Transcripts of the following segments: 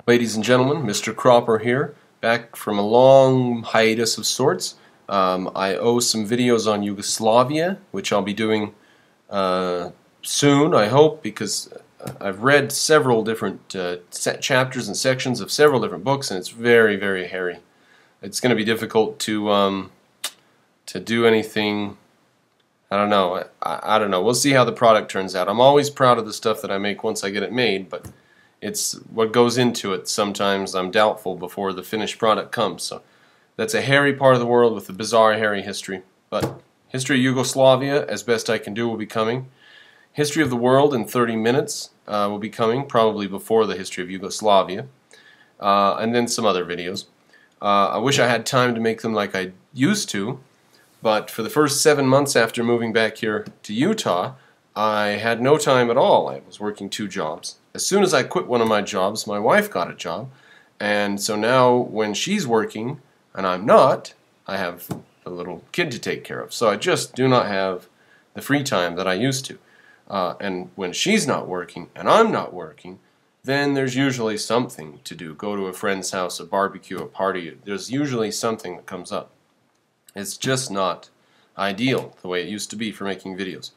Ladies and gentlemen, Mr. Cropper here, back from a long hiatus of sorts. I owe some videos on Yugoslavia, which I'll be doing soon, I hope, because I've read several different chapters and sections of several different books, and it's very, very hairy. It's going to be difficult to do anything. I don't know. I don't know. We'll see how the product turns out. I'm always proud of the stuff that I make once I get it made, but it's what goes into it. Sometimes I'm doubtful before the finished product comes. So that's a hairy part of the world with a bizarre, hairy history. But history of Yugoslavia, as best I can do, will be coming. History of the world in 30 minutes will be coming, probably before the history of Yugoslavia. And then some other videos. I wish I had time to make them like I used to, but for the first 7 months after moving back here to Utah, I had no time at all. I was working 2 jobs. As soon as I quit one of my jobs, my wife got a job, and so now when she's working and I'm not, I have a little kid to take care of. So I just do not have the free time that I used to. And when she's not working and I'm not working, then there's usually something to do. Go to a friend's house, a barbecue, a party. There's usually something that comes up. It's just not ideal the way it used to be for making videos.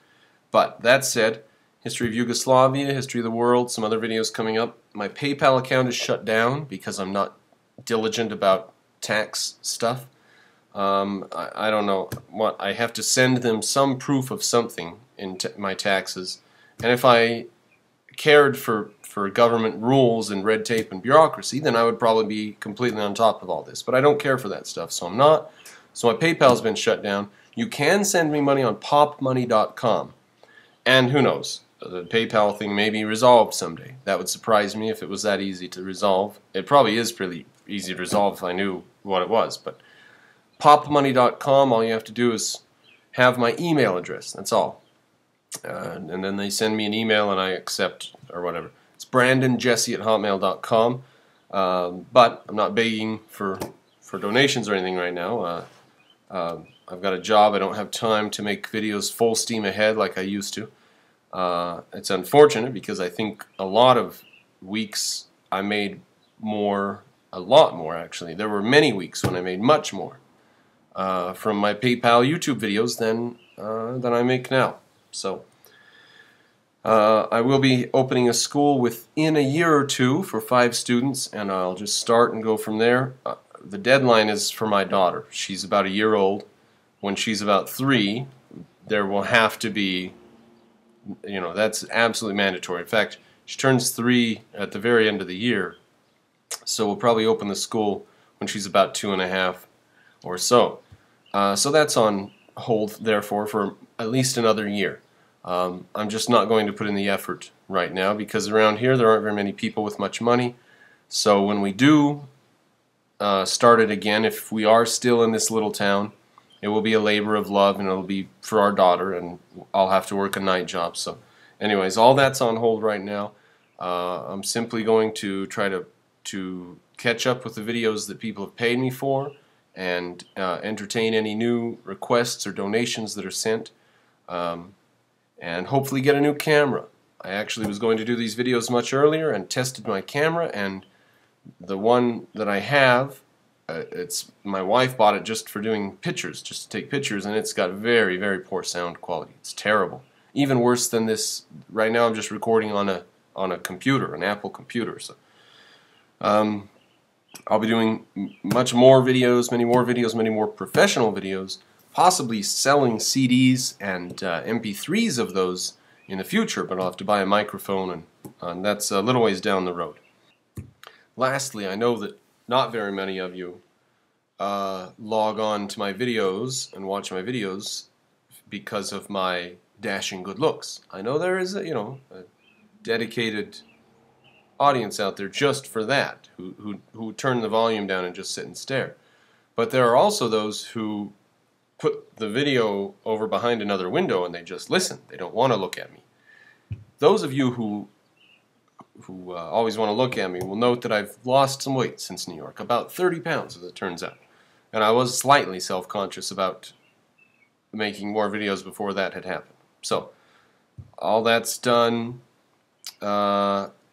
But that said, history of Yugoslavia, history of the world, some other videos coming up. My PayPal account is shut down because I'm not diligent about tax stuff. I don't know what. I have to send them some proof of something in my taxes. And if I cared for government rules and red tape and bureaucracy, then I would probably be completely on top of all this. But I don't care for that stuff, so I'm not. So my PayPal's been shut down. You can send me money on popmoney.com. And who knows, the PayPal thing may be resolved someday. That would surprise me if it was that easy to resolve. It probably is pretty easy to resolve if I knew what it was. But popmoney.com, all you have to do is have my email address. That's all. And then they send me an email and I accept or whatever. It's brandonjesse@hotmail.com. But I'm not begging for donations or anything right now. I've got a job. I don't have time to make videos full steam ahead like I used to. It's unfortunate because I think a lot of weeks I made more, a lot more actually. There were many weeks when I made much more from my PayPal YouTube videos than I make now. So I will be opening a school within a year or 2 for 5 students, and I'll just start and go from there. The deadline is for my daughter. She's about a year old. When she's about 3, there will have to be, you know, that's absolutely mandatory. In fact, she turns 3 at the very end of the year, so we'll probably open the school when she's about 2.5 or so. So that's on hold, therefore, for at least another year. I'm just not going to put in the effort right now because around here there aren't very many people with much money. So when we do start it again, if we are still in this little town, it will be a labor of love and it'll be for our daughter, and I'll have to work a night job. So anyways, all that's on hold right now. I'm simply going to try to catch up with the videos that people have paid me for and entertain any new requests or donations that are sent. And hopefully get a new camera. I actually was going to do these videos much earlier and tested my camera, and the one that I have, my wife bought it just for doing pictures, just to take pictures, and it's got very, very poor sound quality. It's terrible. Even worse than this. Right now I'm just recording on a computer, an Apple computer. So I'll be doing much more videos, many more professional videos, possibly selling CDs and MP3s of those in the future, but I'll have to buy a microphone, and that's a little ways down the road. Lastly, I know that not very many of you log on to my videos and watch my videos because of my dashing good looks. I know there is a dedicated audience out there just for that, who turn the volume down and just sit and stare. But there are also those who put the video over behind another window and they just listen. They don't want to look at me. Those of you who always want to look at me will note that I've lost some weight since New York, about 30 pounds as it turns out. And I was slightly self-conscious about making more videos before that had happened. So, all that's done.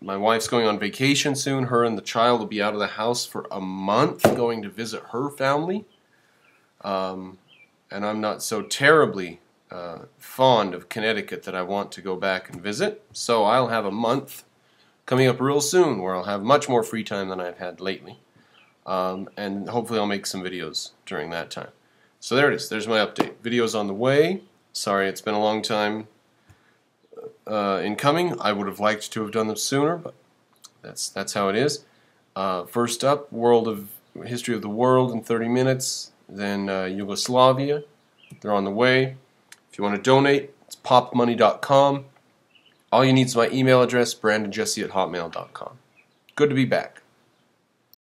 my wife's going on vacation soon. Her and the child will be out of the house for a month, going to visit her family. And I'm not so terribly fond of Connecticut that I want to go back and visit. So I'll have a month coming up real soon where I'll have much more free time than I've had lately. And hopefully I'll make some videos during that time. So there it is. There's my update. Videos on the way. Sorry, it's been a long time in coming. I would have liked to have done them sooner, but that's how it is. First up, history of the world in 30 minutes. Then Yugoslavia. They're on the way. If you want to donate, it's popmoney.com. All you need is my email address, brandonjesse@hotmail.com. Good to be back.